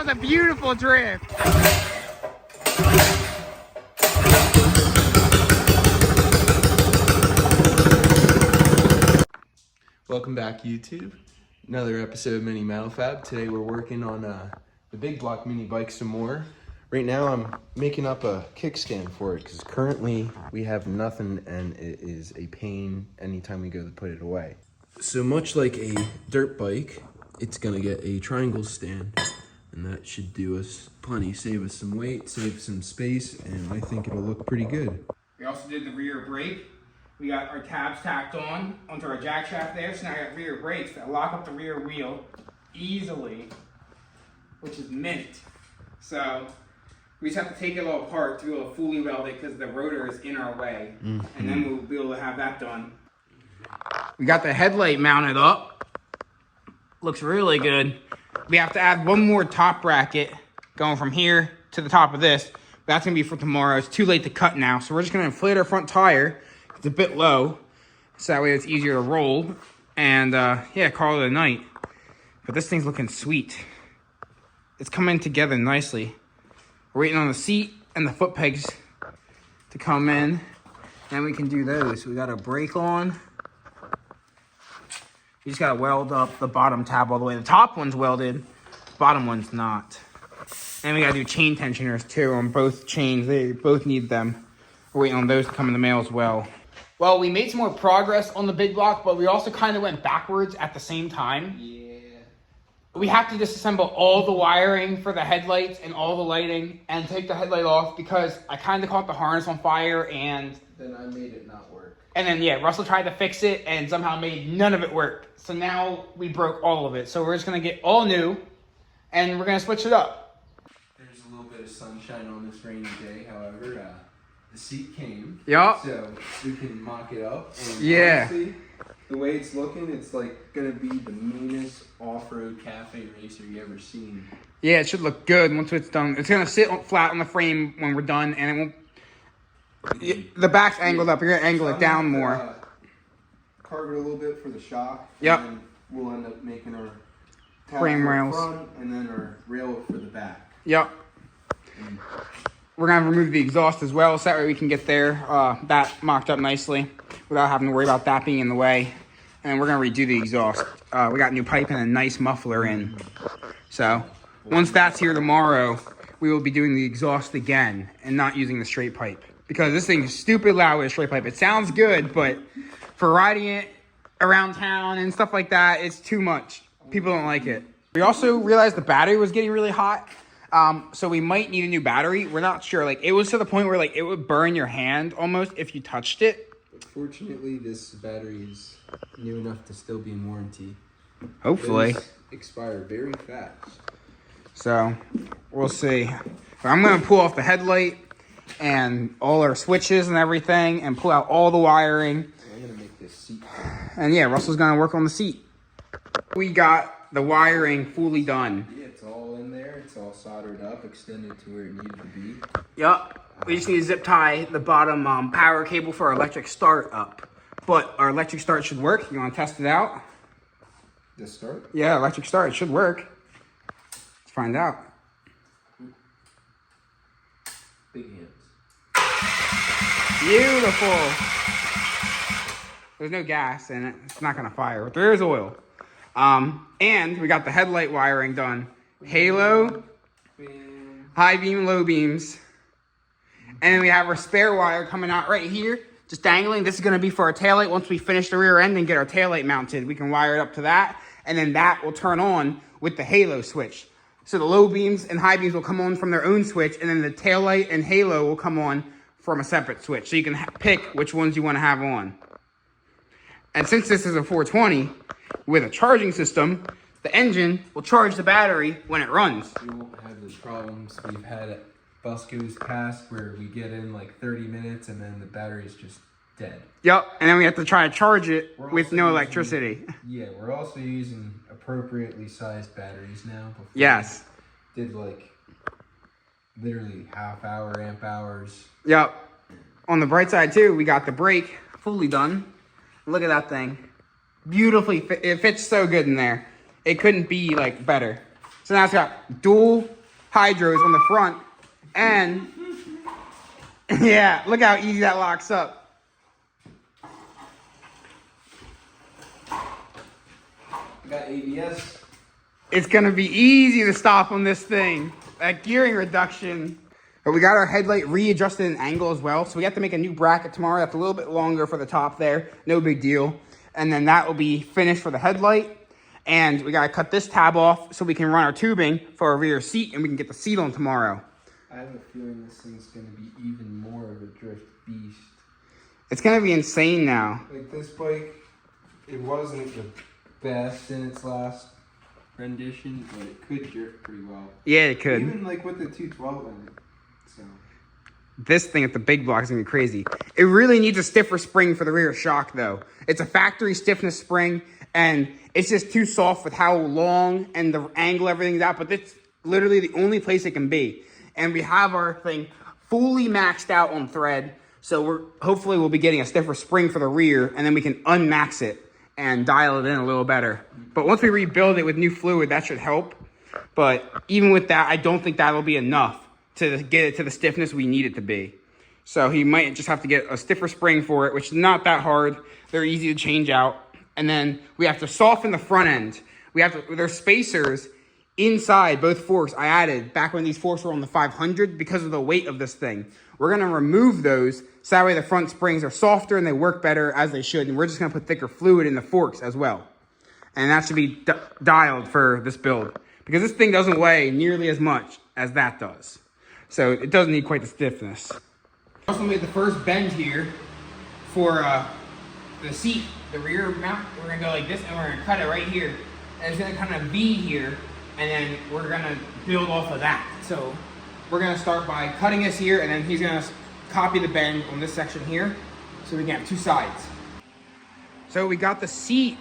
was a beautiful drift. Welcome back, YouTube. Another episode of Mini Metal Fab. Today we're working on the Big Block mini bike some more. Right now I'm making up a kickstand for it because currently we have nothing and it is a pain anytime we go to put it away. So much like a dirt bike, it's gonna get a triangle stand and that should do us plenty. Save us some weight, save some space, and I think it'll look pretty good. We also did the rear brake. We got our tabs tacked on onto our jack shaft there, so now I got rear brakes that lock up the rear wheel easily, which is mint. So we just have to take it all apart to be able to fully weld it because the rotor is in our way, and then we'll be able to have that done. We got the headlight mounted up. Looks really good. We have to add one more top bracket going from here to the top of this. That's gonna be for tomorrow. It's too late to cut now, so we're just gonna inflate our front tire. It's a bit low, so that way it's easier to roll, and yeah, call it a night. But this thing's looking sweet. It's coming together nicely. We're waiting on the seat and the foot pegs to come in, and we can do those. We got our brake on. We just gotta weld up the bottom tab all the way. The top one's welded, bottom one's not. And we gotta do chain tensioners too on both chains. They both need them. We're waiting on those to come in the mail as well. Well, we made some more progress on the Big Block, but we also kind of went backwards at the same time. Yeah. We have to disassemble all the wiring for the headlights and all the lighting and take the headlight off because I kind of caught the harness on fire and... Then I made it not work. And then, yeah, Russell tried to fix it and somehow made none of it work. So now we broke all of it. So we're just going to get all new and we're going to switch it up. There's a little bit of sunshine on this rainy day, however, the seat came. Yup. So we can mock it up. And yeah. Honestly, the way it's looking, it's like gonna be the meanest off-road cafe racer you ever seen. Yeah, it should look good once it's done. It's gonna sit flat on the frame when we're done, and it won't. The back's angled up. You're gonna angle it down more. Carve it a little bit for the shock. Yep. And then we'll end up making our tab frame for rails the front and then our rail for the back. Yep. And we're gonna remove the exhaust as well, so that way we can get there that mocked up nicely without having to worry about that being in the way. And we're gonna redo the exhaust. We got new pipe and a nice muffler in. So once that's here tomorrow, we will be doing the exhaust again and not using the straight pipe because this thing is stupid loud with a straight pipe. It sounds good, but for riding it around town and stuff like that, it's too much. People don't like it. We also realized the battery was getting really hot. So we might need a new battery. We're not sure. Like, it was to the point where, like, it would burn your hand almost if you touched it. Fortunately, this battery is new enough to still be in warranty. Hopefully. Those expire very fast. So, we'll see. But I'm going to pull off the headlight and all our switches and everything and pull out all the wiring. I'm going to make this seat. And yeah, Russell's going to work on the seat. We got the wiring fully done. Yeah, it's all in there. It's all soldered up, extended to where it needed to be. Yup. We just need to zip tie the bottom power cable for our electric start up. But our electric start should work. You want to test it out? The start? Yeah, electric start. It should work. Let's find out. Big hands. Beautiful. There's no gas in it. It's not going to fire, but there is oil. And we got the headlight wiring done. Halo, high beam, low beams. And then we have our spare wire coming out right here, just dangling. This is going to be for our taillight. Once we finish the rear end and get our taillight mounted, we can wire it up to that. And then that will turn on with the halo switch. So the low beams and high beams will come on from their own switch, and then the taillight and halo will come on from a separate switch. So you can pick which ones you want to have on. And since this is a 420 with a charging system, the engine will charge the battery when it runs. We won't have the problems we've had at Busco's past where we get in like 30 minutes and then the battery's just dead. Yep, and then we have to try to charge it with no electricity. Yeah, we're also using appropriately sized batteries now. Yes. Did like literally half hour, amp hours. Yep. On the bright side too, we got the brake fully done. Look at that thing. Beautifully fit. It fits so good in there. It couldn't be like better. So now it's got dual hydros on the front. And yeah, look how easy that locks up. I got ABS. It's gonna be easy to stop on this thing. That gearing reduction. But we got our headlight readjusted in angle as well. So we have to make a new bracket tomorrow. That's a little bit longer for the top there. No big deal. And then that will be finished for the headlight. And we gotta cut this tab off so we can run our tubing for our rear seat and we can get the seat on tomorrow. I have a feeling this thing's gonna be even more of a drift beast. It's gonna be insane now. Like this bike, it wasn't the best in its last rendition, but it could drift pretty well. Yeah, it could. Even like with the 212 in it. So this thing at the big block is gonna be crazy. It really needs a stiffer spring for the rear shock though. It's a factory stiffness spring and it's just too soft with how long and the angle everything's at, but it's literally the only place it can be. And we have our thing fully maxed out on thread. So hopefully we'll be getting a stiffer spring for the rear and then we can unmax it and dial it in a little better. But once we rebuild it with new fluid, that should help. But even with that, I don't think that'll be enough to get it to the stiffness we need it to be. So he might just have to get a stiffer spring for it, which is not that hard. They're easy to change out. And then we have to soften the front end. There's spacers inside both forks I added back when these forks were on the 500 because of the weight of this thing. We're gonna remove those so that way the front springs are softer and they work better as they should. And we're just gonna put thicker fluid in the forks as well. And that should be dialed for this build because this thing doesn't weigh nearly as much as that does. So it doesn't need quite the stiffness. Also made the first bend here for the seat, the rear mount. We're gonna go like this and we're gonna cut it right here. And it's gonna kind of V here and then we're gonna build off of that. So we're gonna start by cutting this here and then he's gonna copy the bend on this section here so we can have two sides. So we got the seat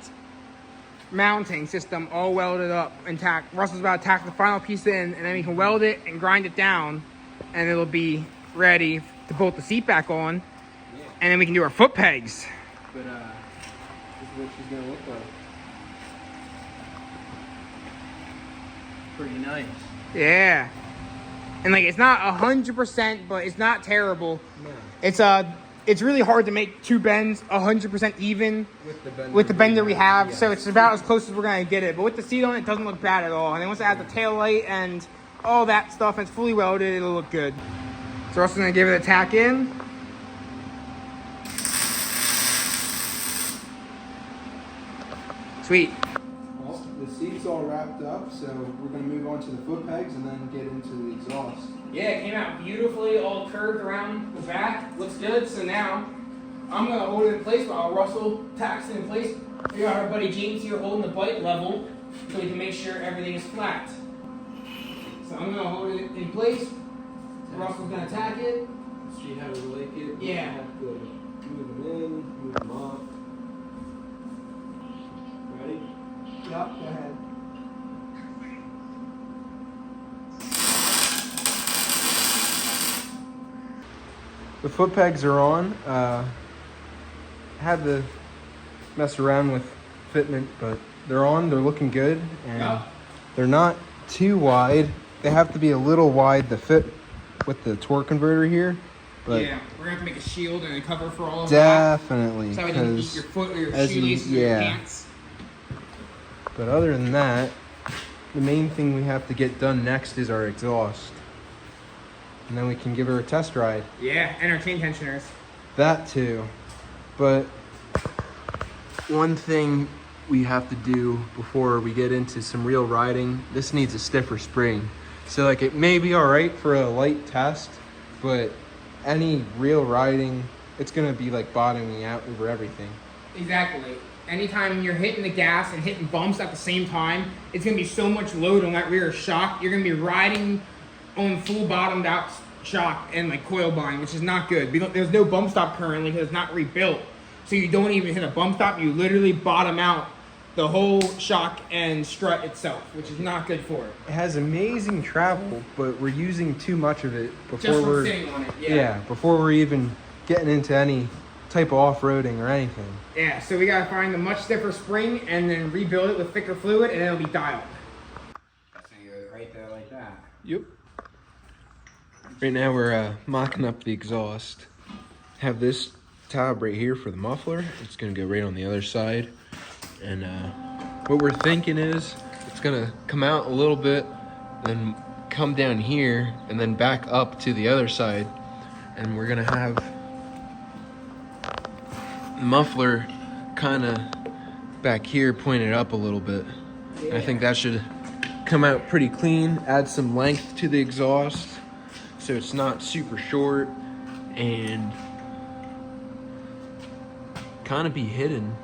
mounting system all welded up and tacked. Russell's about to tack the final piece in and then we can weld it and grind it down and it'll be ready to bolt the seat back on. Yeah. And then we can do our foot pegs. But this is what she's gonna look like. Pretty nice. Yeah. And like it's not 100%, but it's not terrible. No. It's really hard to make two bends 100% even with the bender we have. Yes. So it's about as close as we're gonna get it. But with the seat on it doesn't look bad at all. And then once I add the tail light and all that stuff and it's fully welded, it'll look good. So Russell's gonna give it a tack in. Sweet. Well, the seat's all wrapped up, so we're gonna move on to the foot pegs and then get into the exhaust. Yeah, it came out beautifully, all curved around the back. Looks good. So now I'm gonna hold it in place while Russell tacks it in place. We got our buddy James here holding the bike level so we can make sure everything is flat. So I'm gonna hold it in place. Russell's gonna tack it. See how we like it? Yeah. We have to move them in, move them off. Ready? Yup, go ahead. The foot pegs are on. Had to mess around with fitment, but they're on. They're looking good, and they're not too wide. They have to be a little wide to fit with the torque converter here. But yeah, we're gonna have to make a shield and a cover for all of that. Definitely, so it doesn't eat your foot or your shoelaces or your pants. But other than that, the main thing we have to get done next is our exhaust. And then we can give her a test ride. Yeah, and our chain tensioners. That too. But one thing we have to do before we get into some real riding, this needs a stiffer spring. So like it may be all right for a light test, but any real riding, it's gonna be like bottoming out over everything. Exactly. Anytime you're hitting the gas and hitting bumps at the same time, it's gonna be so much load on that rear shock. You're gonna be riding on full bottomed out shock and like coil bind, which is not good. There's no bump stop currently because it's not rebuilt. So you don't even hit a bump stop, you literally bottom out the whole shock and strut itself, which is not good for it. It has amazing travel, but we're using too much of it before just from we're sitting on it. Yeah, before we're even getting into any type of off-roading or anything. Yeah, so we gotta find a much stiffer spring and then rebuild it with thicker fluid and it'll be dialed. So you're right there like that. Yep. Right now we're mocking up the exhaust. Have this tab right here for the muffler. It's gonna go right on the other side. And what we're thinking is it's gonna come out a little bit, then come down here, and then back up to the other side. And we're gonna have the muffler kind of back here pointed up a little bit. Yeah. I think that should come out pretty clean, add some length to the exhaust so it's not super short and kind of be hidden.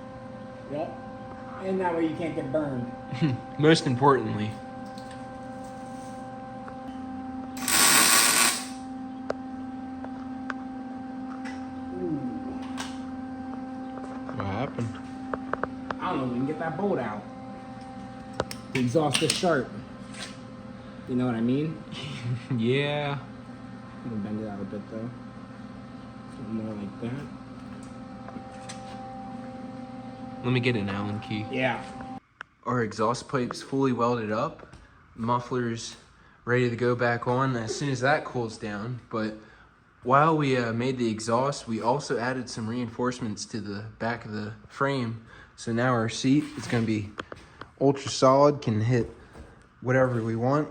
Yep. And that way you can't get burned. Most importantly. What happened? I don't know, we can get that bolt out. The exhaust is sharp. You know what I mean? Yeah. I'm gonna bend it out a bit though. More like that. Let me get an Allen key. Yeah. Our exhaust pipe's fully welded up. Muffler's ready to go back on as soon as that cools down. But while we made the exhaust, we also added some reinforcements to the back of the frame. So now our seat is gonna be ultra solid, can hit whatever we want,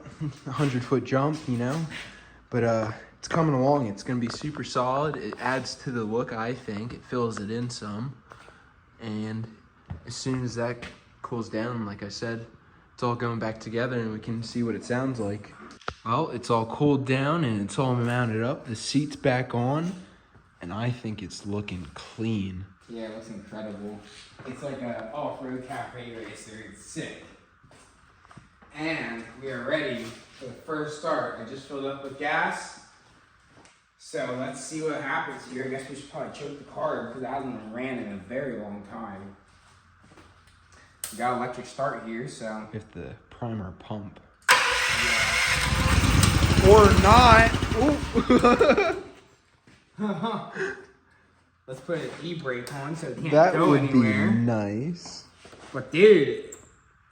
100-foot jump, you know. But it's coming along. It's gonna be super solid. It adds to the look, I think. It fills it in some. And as soon as that cools down, like I said, it's all going back together and we can see what it sounds like. Well, it's all cooled down and it's all mounted up. The seat's back on and I think it's looking clean. Yeah, it looks incredible. It's like a off-road cafe racer. It's sick. And we are ready for the first start. I just filled up with gas. So let's see what happens here. I guess we should probably choke the carb because I haven't ran in a very long time. We got electric start here, so. If the primer pump. Yeah. Or not. Let's put an e-brake on so it can't that go would anywhere. Be nice. But dude,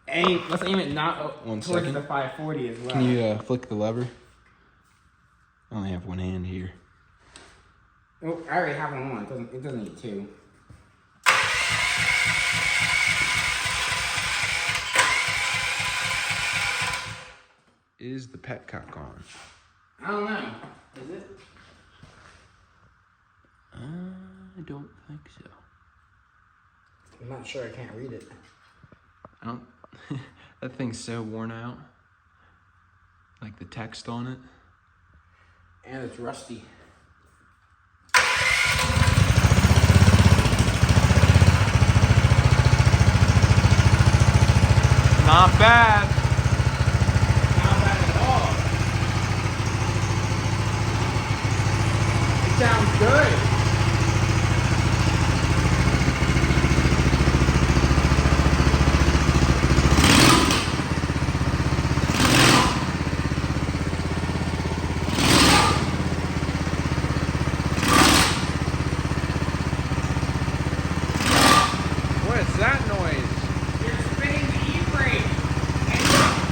let's aim it not One towards second. the 540 as well. Can you flick the lever? I only have one hand here. Oh, I already have one on. It doesn't need two. Is the petcock on? I don't know. Is it? I don't think so. I'm not sure. I can't read it. I don't. That thing's so worn out. Like the text on it. And it's rusty. Not bad. Not bad at all. It sounds good. What is that noise? You're spinning the e-brake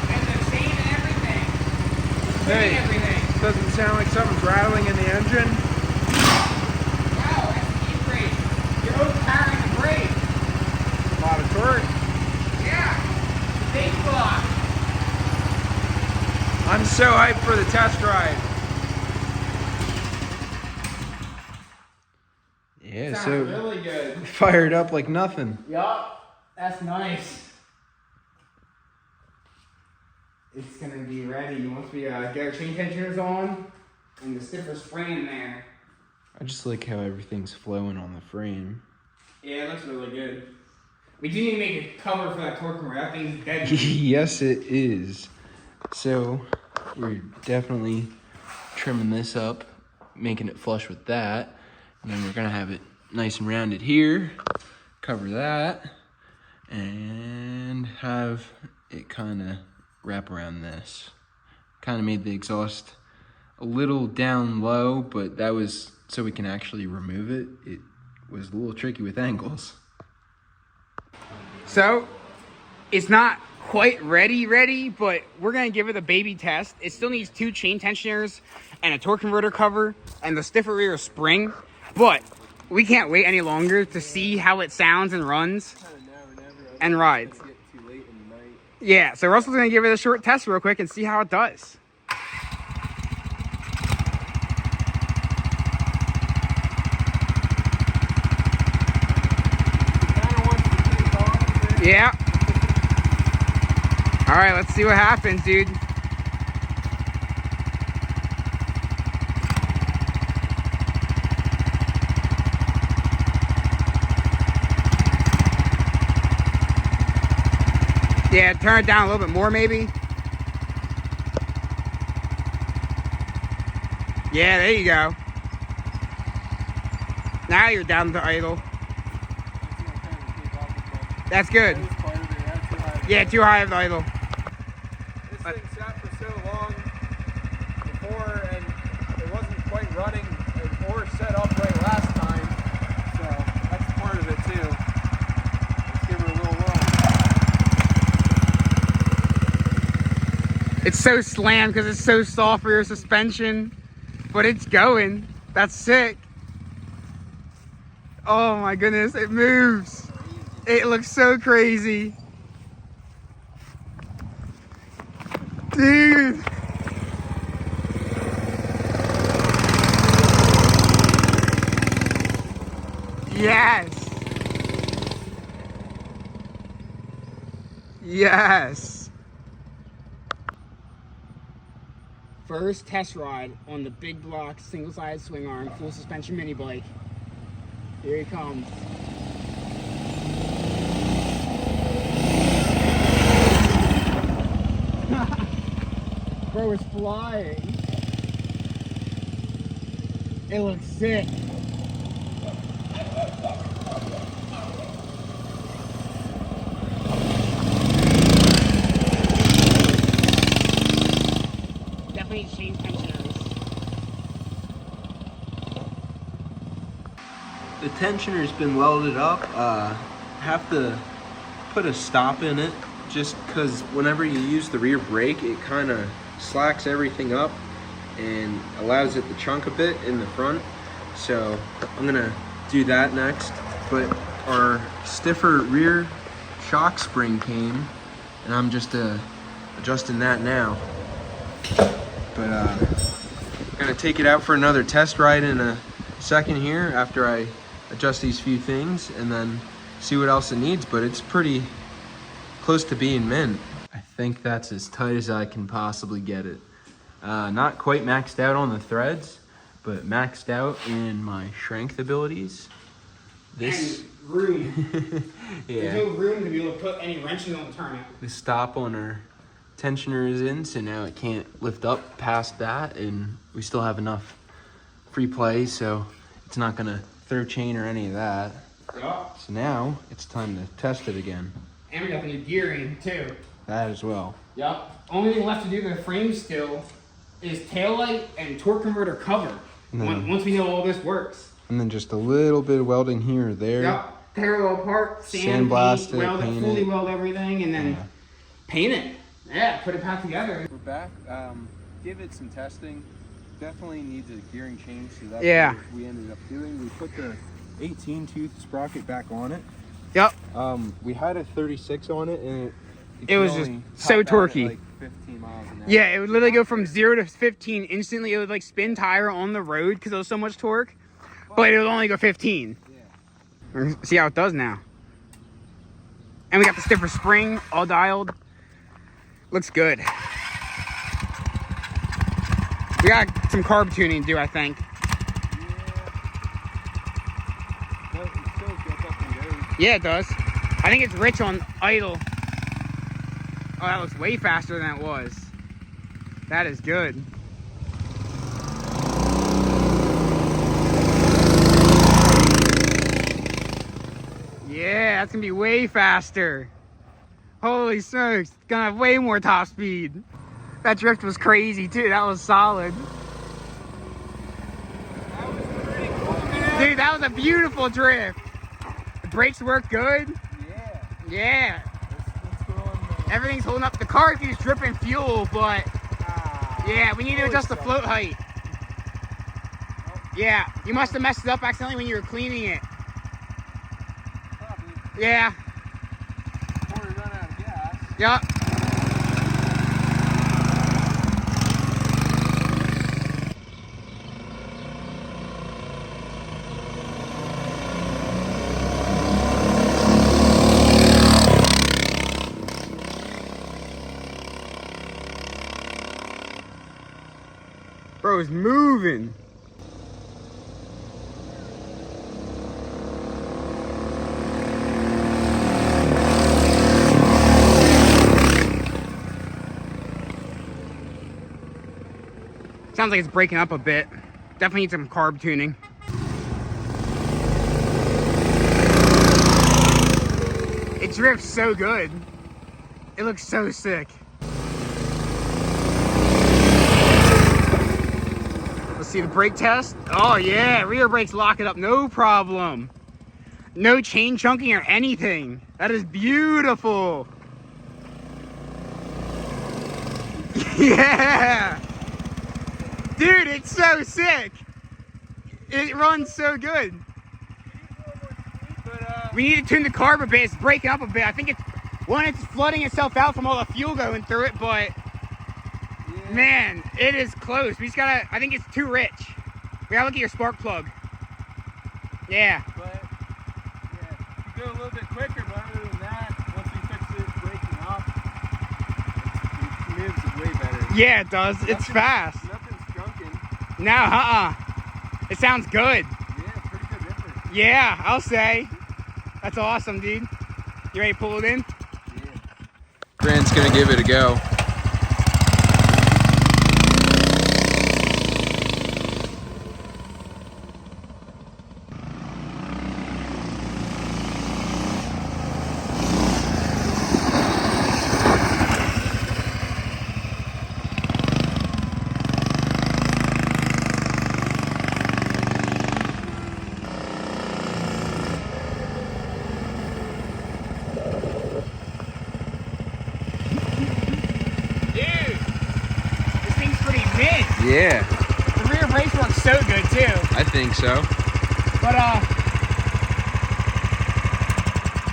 and the chain and everything. Spinning everything. Doesn't sound like something's rattling in the engine. Wow, that's the e-brake. You're overpowering the brake. A lot of torque. Yeah. Big block. I'm so hyped for the test drive. Yeah, Sounds so really good. fired up like nothing. Yup, that's nice. It's gonna be ready once we get our chain tensioners on and the stiffer spring in there. I just like how everything's flowing on the frame. Yeah, it looks really good. We do need to make a cover for that torque converter. That thing's dead. Yes, it is. So we're definitely trimming this up, making it flush with that. And then we're gonna have it nice and rounded here, cover that, and have it kind of wrap around this. Kind of made the exhaust a little down low, but that was so we can actually remove it. It was a little tricky with angles. So, it's not quite ready, but we're gonna give it a baby test. It still needs 2 chain tensioners and a torque converter cover and the stiffer rear spring, but we can't wait any longer to see how it sounds and runs and rides. Yeah, so Russell's gonna give it a short test real quick and see how it does. Yeah. All right, let's see what happens, dude. Yeah, turn it down a little bit more, maybe. Yeah, there you go. Now you're down to idle. That's good. Yeah, too high of the idle. This thing sat for so long before, and it wasn't quite running or set up right last time. So that's part of it too. Let's give her a little run. It's so slammed because it's so soft for your suspension, but it's going. That's sick. Oh my goodness, it moves. It looks so crazy. Dude. Yes. Yes. First test ride on the big block single-sided swing arm full suspension mini bike. Here he comes. Bro is flying. It looks sick. Definitely change tensioners. The tensioner's been welded up. Have to put a stop in it just because whenever you use the rear brake, it kind of slacks everything up and allows it to chunk a bit in the front. So I'm gonna do that next. But our stiffer rear shock spring came and I'm just adjusting that now. But I'm gonna take it out for another test ride in a second here after I adjust these few things and then see what else it needs. But it's pretty close to being mint. I think that's as tight as I can possibly get it. Not quite maxed out on the threads, but maxed out in my strength abilities. This and room. Yeah. There's no room to be able to put any wrenches on the turnout. The stop on our tensioner is in, so now it can't lift up past that, and we still have enough free play, so it's not gonna throw chain or any of that. Yup. So now it's time to test it again. And we got the new gearing too. That as well. Yep. Only thing left to do to the frame still is taillight and torque converter cover. Once we know all this works. And then just a little bit of welding here or there. Yep. Tear it all apart, Sandblast it, weld it, paint fully it. weld everything, and then paint it. Yeah, put it back together. We're back. Give it some testing. Definitely needs a gearing change, so that's Yeah. what we ended up doing. We put the 18 tooth sprocket back on it. Yep. We had a 36 on it, and It was just so torquey. Like 15 miles an hour. Yeah, it would literally go from 0 to 15 instantly. It would like spin tire on the road because there was so much torque, but it would only go 15. Yeah. See how it does now. And we got the stiffer spring all dialed. Looks good. We got some carb tuning to do, I think. Yeah. It still gets up and goes. Yeah, it does. I think it's rich on idle. Oh, that looks way faster than it was. That is good. Yeah, that's gonna be way faster. Holy smokes, it's gonna have way more top speed. That drift was crazy too, that was solid. That was pretty cool, man. Dude, that was a beautiful drift. The brakes work good. Yeah. Yeah. Let's go on Everything's holding up. The car keeps dripping fuel, but yeah, we need to adjust the float height. Yeah, you must have messed it up accidentally when you were cleaning it. Probably. Yeah. Before we run out of gas. Yep. Bro, it's moving. Sounds like it's breaking up a bit. Definitely need some carb tuning. It drifts so good. It looks so sick. Let's see the brake test. Oh yeah, rear brakes lock it up, no problem. No chain chunking or anything. That is beautiful. Yeah. Dude, it's so sick. It runs so good. We need to tune the carb a bit. It's breaking up a bit. I think it's flooding itself out from all the fuel going through it, but yeah. Man, it is close. We just gotta, I think it's too rich. We gotta look at your spark plug. Yeah. But, yeah, you go a little bit quicker, but other than that, once we fix it breaking up, it moves way better. Yeah, it does. It's fast. Nothing's junking. No, It sounds good. Yeah, pretty good ripper. Yeah, I'll say. That's awesome, dude. You ready to pull it in? Yeah. Grant's gonna give it a go. Yeah. The rear brakes work so good too. I think so. But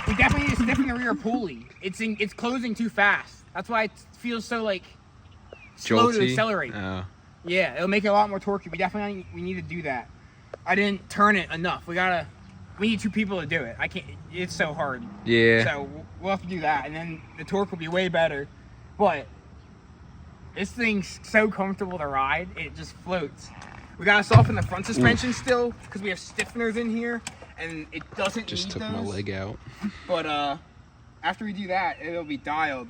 we definitely need to stiffen the rear pulley. It's closing too fast. That's why it feels so like slow to accelerate. Oh. Yeah, it'll make it a lot more torquey. We need to do that. I didn't turn it enough. We need two people to do it. I can't. It's so hard. Yeah. So we'll have to do that, and then the torque will be way better. But this thing's so comfortable to ride, it just floats. We gotta soften the front suspension still, because we have stiffeners in here, and it doesn't just need took those. my leg out. But after we do that, it'll be dialed.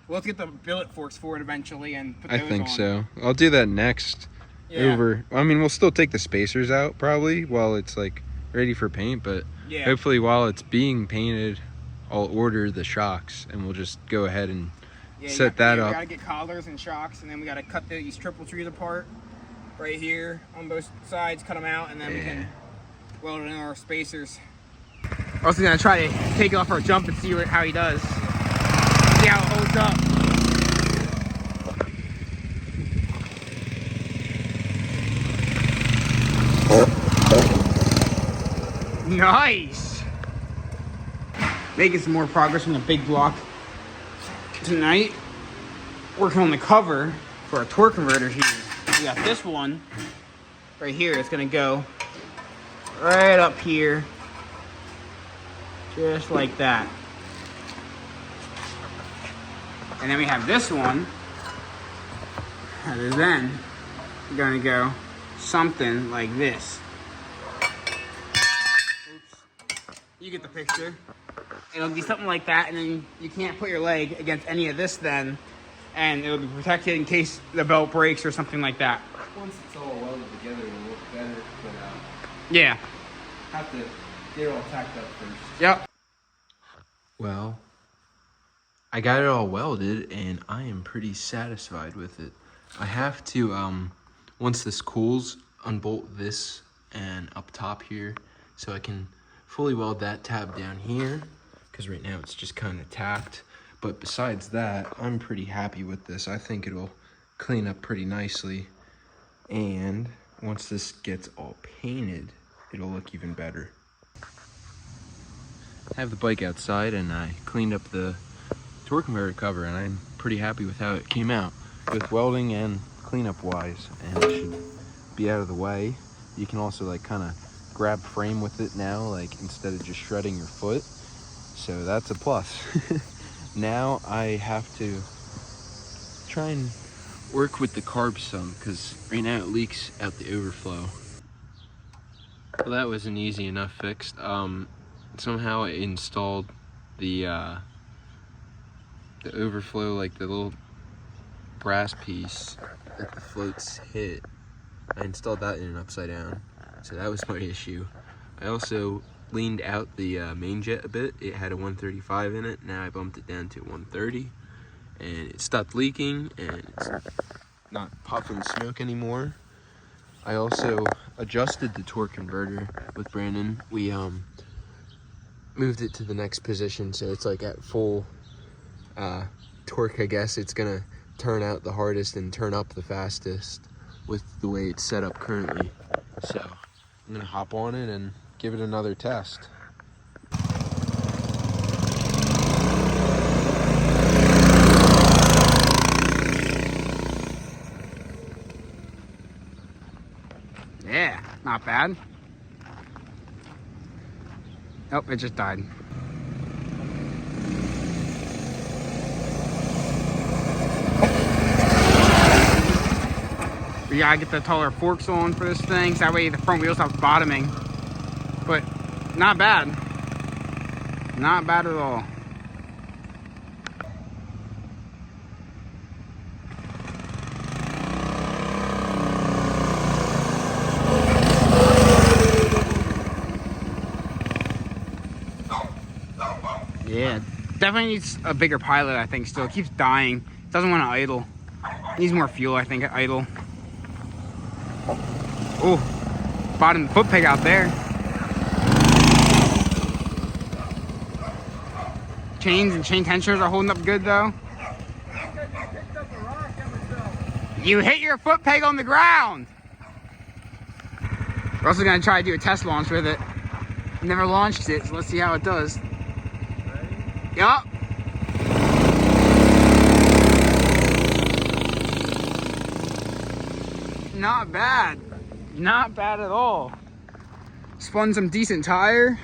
We'll have to get the billet forks for it eventually and put those on. I think so. I'll do that next. Yeah. I mean, we'll still take the spacers out probably while it's like ready for paint, but yeah. Hopefully while it's being painted, I'll order the shocks and we'll just go ahead and set that up. We gotta get collars and shocks, and then we gotta cut these triple trees apart right here on both sides, cut them out, and then we can weld it in our spacers. Also gonna try to take off our jump and see how he does. See how it holds up. Nice! Making some more progress on the big block tonight. Working on the cover for our torque converter here. We got this one right here. It's gonna go right up here, just like that. And then we have this one that is then gonna go something like this. Oops. You get the picture. It'll be something like that, and then you can't put your leg against any of this then, and it'll be protected in case the belt breaks or something like that. Once it's all welded together, it'll look better, but Yeah. have to get it all tacked up first. Yep. Well, I got it all welded and I am pretty satisfied with it. I have to, once this cools, unbolt this and up top here so I can fully weld that tab down here, because right now it's just kind of tacked. But besides that, I'm pretty happy with this. I think it'll clean up pretty nicely. And once this gets all painted, it'll look even better. I have the bike outside and I cleaned up the torque converter cover and I'm pretty happy with how it came out, both welding and cleanup wise, and it should be out of the way. You can also like kind of grab frame with it now, like instead of just shredding your foot, so that's a plus. Now I have to try and work with the carb some, because right now it leaks out the overflow. Well, that was an easy enough fix. Somehow I installed the overflow, like the little brass piece that the floats hit. I installed that in an upside down, so that was my issue. I also leaned out the main jet a bit. It had a 135 in it. Now I bumped it down to 130, and it stopped leaking and it's not puffing smoke anymore. I also adjusted the torque converter with Brandon. We moved it to the next position, so it's like at full torque, I guess. It's gonna turn out the hardest and turn up the fastest with the way it's set up currently. So I'm gonna hop on it and give it another test. Yeah, not bad. Oh, it just died. We gotta get the taller forks on for this thing, so that way the front wheel stops bottoming. But not bad. Not bad at all. Yeah, definitely needs a bigger pilot, I think, still. It keeps dying. It doesn't want to idle. It needs more fuel, I think, at idle. Oh, bottom foot peg out there. Chains and chain tensioners are holding up good, though. You hit your foot peg on the ground. We're also going to try to do a test launch with it. Never launched it, so let's see how it does. Yup. Not bad. Not bad at all. Spun some decent tire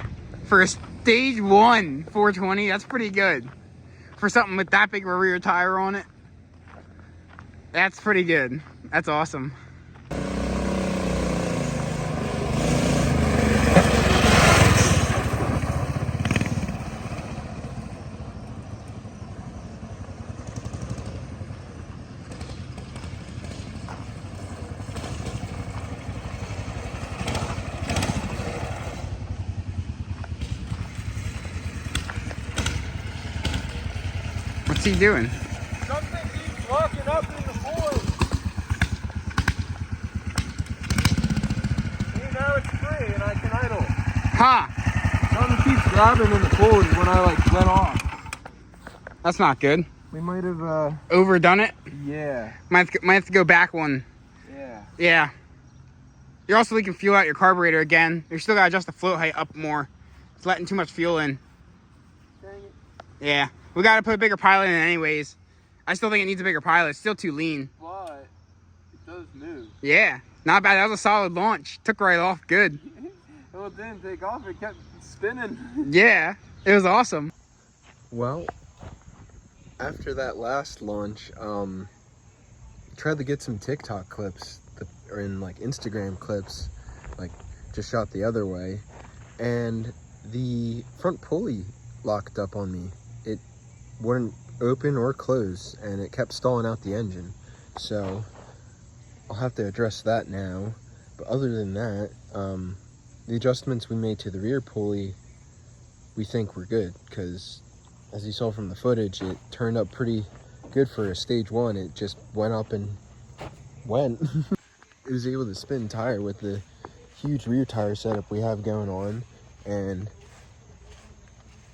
for a stage 1 420. That's pretty good for something with that big of a rear tire on it. That's pretty good. That's awesome. What's he doing? Something keeps locking up in the pulley. See, now it's free and I can idle. Huh. Something keeps grabbing in the pulley when I like let off. That's not good. We might have Overdone it? yeah. Might have to go back one. Yeah. Yeah. You're also leaking fuel out your carburetor again. You still gotta adjust the float height up more. It's letting too much fuel in. Dang it. Yeah. We gotta put a bigger pilot in anyways. I still think it needs a bigger pilot. It's still too lean. But it does move. Yeah. Not bad. That was a solid launch. Took right off. Good. Well, it didn't take off. It kept spinning. Yeah. It was awesome. Well, after that last launch, tried to get some TikTok clips or in like Instagram clips, like just shot the other way, and the front pulley locked up on me. It wouldn't open or close and it kept stalling out the engine, so I'll have to address that now. But other than that, the adjustments we made to the rear pulley we think were good, because as you saw from the footage, it turned up pretty good for a stage 1. It just went up and went. It was able to spin tire with the huge rear tire setup we have going on, and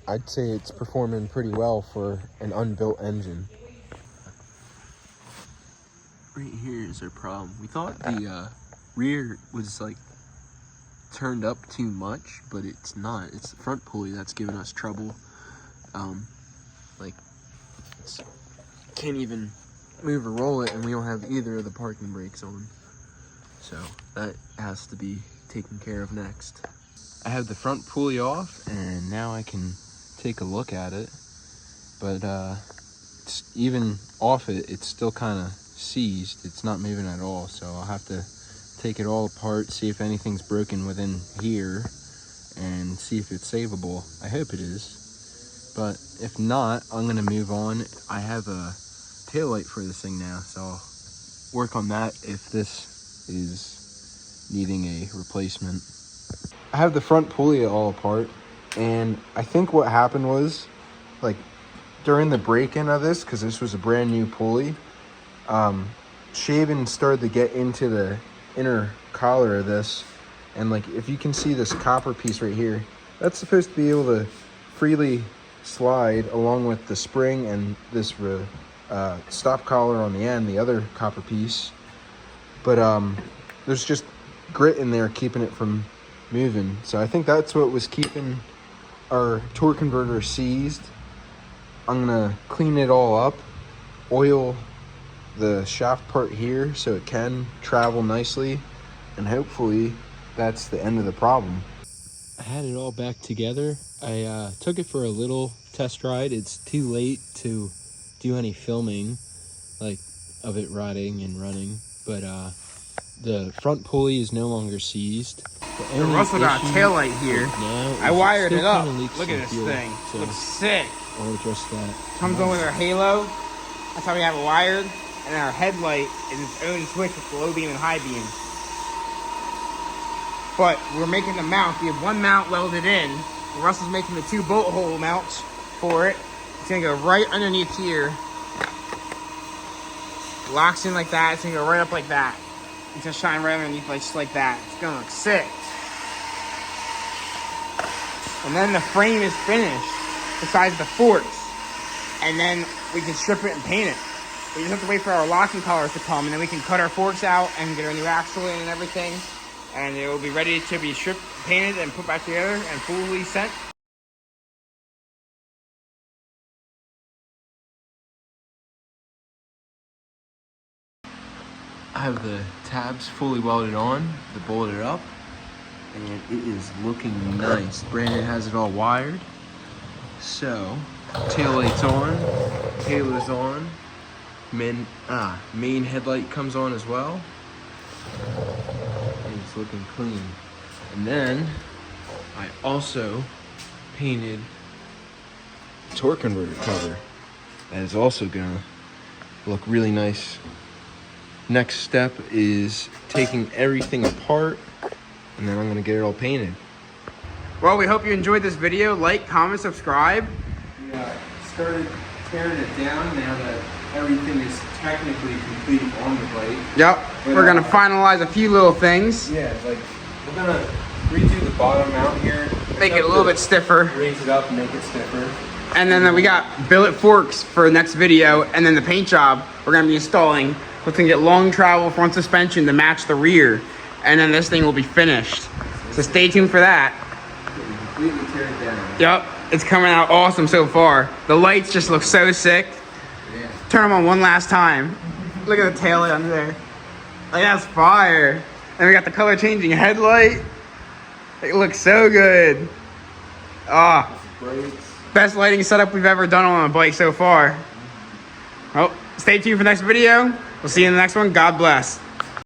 I'd say it's performing pretty well for an unbuilt engine. Right here is our problem. We thought the rear was like turned up too much, but it's not. It's the front pulley that's giving us trouble. Like, can't even move or roll it, and we don't have either of the parking brakes on. So that has to be taken care of next. I have the front pulley off, and now I can take a look at it. But it's even off it, it's still kind of seized. It's not moving at all, so I'll have to take it all apart, see if anything's broken within here, and see if it's savable. I hope it is, but if not, I'm gonna move on. I have a taillight for this thing now, so I'll work on that if this is needing a replacement. I have the front pulley all apart, and I think what happened was, like, during the break-in of this, because this was a brand new pulley, shaving started to get into the inner collar of this, and like, if you can see this copper piece right here, that's supposed to be able to freely slide along with the spring and this stop collar on the end, the other copper piece. But there's just grit in there keeping it from moving, so I think that's what was keeping our torque converter seized. I'm gonna clean it all up, oil the shaft part here so it can travel nicely, and hopefully that's the end of the problem. I had it all back together. I took it for a little test ride. It's too late to do any filming like of it riding and running, but the front pulley is no longer seized. We also got a tail light here. I wired it up. Look at this thing. So looks sick. I'll address that. Comes on with our halo. That's how we have it wired. And our headlight is its own switch with low beam and high beam. But we're making the mount. We have one mount welded in. Russell's making the 2 bolt hole mounts for it. It's gonna go right underneath here. Locks in like that. It's gonna go right up like that. It's gonna shine right underneath just like that. It's gonna look sick. And then the frame is finished, besides the forks. And then we can strip it and paint it. We just have to wait for our locking collars to come, and then we can cut our forks out and get our new axle in and everything. And it will be ready to be stripped, painted, and put back together and fully sent. I have the tabs fully welded on, the bolted up, and it is looking nice. Brandon has it all wired. So, tail light's on, halo's on, main headlight comes on as well. And it's looking clean. And then, I also painted the torque converter cover. That is also gonna look really nice. Next step is taking everything apart, and then I'm gonna get it all painted. Well, we hope you enjoyed this video. Like, comment, subscribe. We started tearing it down now that everything is technically complete on the bike. Yep, But, we're gonna finalize a few little things. Yeah, like, we're gonna redo the bottom out here. Make it a little bit stiffer. Raise it up and make it stiffer. And then we got billet forks for the next video. And then the paint job we're gonna be installing. So it's gonna get long travel front suspension to match the rear. And then this thing will be finished. So stay tuned for that. Completely tear it down. Yep, it's coming out awesome so far. The lights just look so sick. Yeah. Turn them on one last time. Look at the tail light under there. Like, that's fire. And we got the color changing headlight. It looks so good. Ah, Brakes. best lighting setup we've ever done on a bike so far. Well, stay tuned for the next video. We'll see you in the next one. God bless.